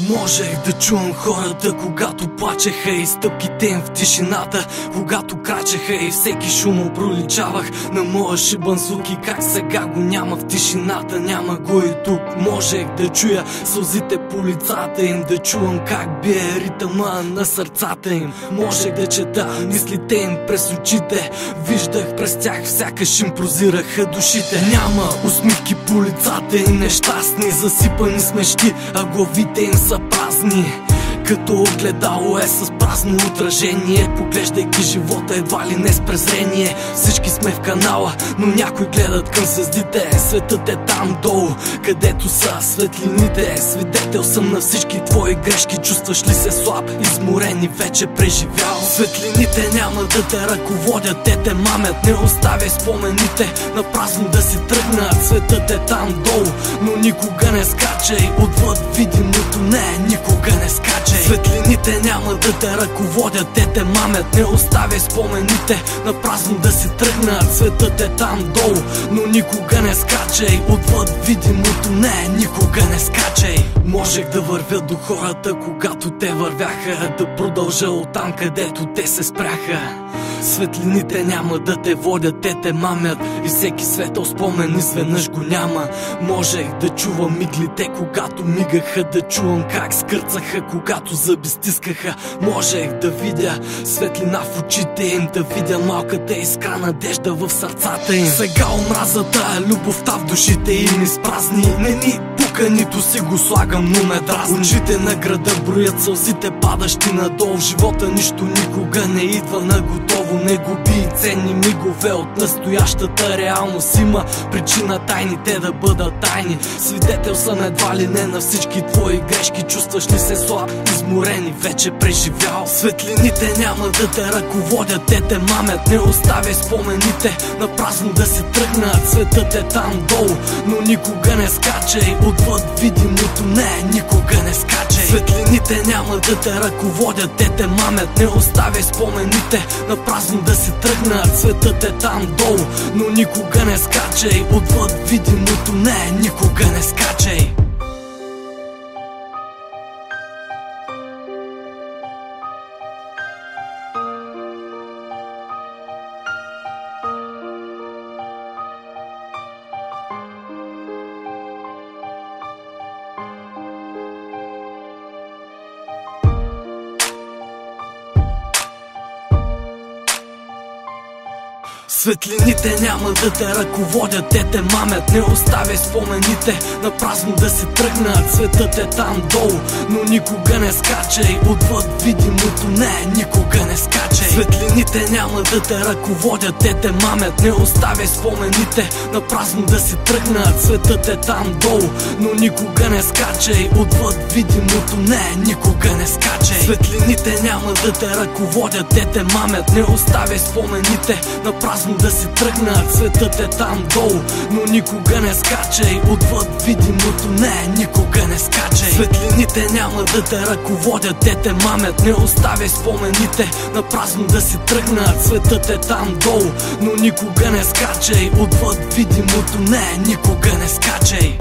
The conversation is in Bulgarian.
Можех да чувам хората, когато плачеха, и стъпките им в тишината, когато крачеха, и всеки шум проличавах на моя шибан звук. И как сега го няма в тишината, няма го и тук. Можех да чуя сълзите по лицата им, да чувам как бие ритъма на сърцата им. Можех да чета мислите им през очите, виждах през тях, сякаш им прозираха душите. Няма усмивки по лицата им, нещастни, засипани с мечти, а главите им са празни. Като огледало е с празно отражение, поглеждайки живота едва ли не с презрение. Всички сме в канала, но някои гледат към звездите. Светът е там долу, където са светлините. Свидетел съм на всички твои грешки. Чувстваш ли се слаб, изморен и вече преживял? Светлините няма да те ръководят, те те мамят. Не оставяй спомените на празно да си тръгнат. Светът е там долу, но никога не скачай отвъд видимото. Не, никога не скачай. Светлините няма да те ръководят, те те мамят. Не оставяй спомените на празно да си тръгнат. Светът е там долу, но никога не скачай отвъд видимото. Не, никога не скачай. Можех да вървя до хората, когато те вървяха, да продължа оттам, където те се спряха. Светлините няма да те водят, те те мамят, и всеки светъл спомен изведнъж го няма. Можех да чувам миглите, когато мигаха, да чувам как скърцаха, когато зъби стискаха. Можех да видя светлина в очите им, да видя малката искра надежда в сърцата им. Сега омразата, любовта в душите им изпразни. Не ни пука, нито си го слагам, но ме дразни. Очите на града броят сълзите, падащи надолу. В живота нищо никога не идва наготово. Не губи и ценни мигове от настоящата реалност. Има причина тайните да бъдат тайни. Свидетел съм едва ли не на всички твои грешки. Чувстваш ли се слаб, изморен и вече преживял? Светлините няма да те ръководят, те те мамят. Не оставяй спомените на празно да си тръгнат. Светът е там долу, но никога не скачай отвъд видимото. Не, никога не скачай. Светлините няма да те ръководят, те те мамят. Не оставяй спомените на празно да си тръгнат. Светът е там долу, но никога не скачай отвъд видимото. Не, никога не скачай. Светлините няма да те ръководят, те те мамят. Не оставяй спомените на празно да си тръгнат. Светът е там долу, но никога не скачай отвъд видимото. Не, никога не скачай. Светлините няма да те ръководят, те те мамят. Не оставяй спомените на празно да си тръгнат. Светът е там долу, но никога не скачай отвъд видимото. Не, никога не скачай. Светлините няма да те ръководят, те те мамят. Не оставяй спомените на празно да си тръгнат. Светът е там долу, но никога не скачай отвъд видимото. Не, никога не скачай. Светлините няма да те ръководят, те те мамят. Не оставяй спомените на празно да си тръгнат. Светът е там долу, но никога не скачай отвъд видимото. Не, никога не скачай.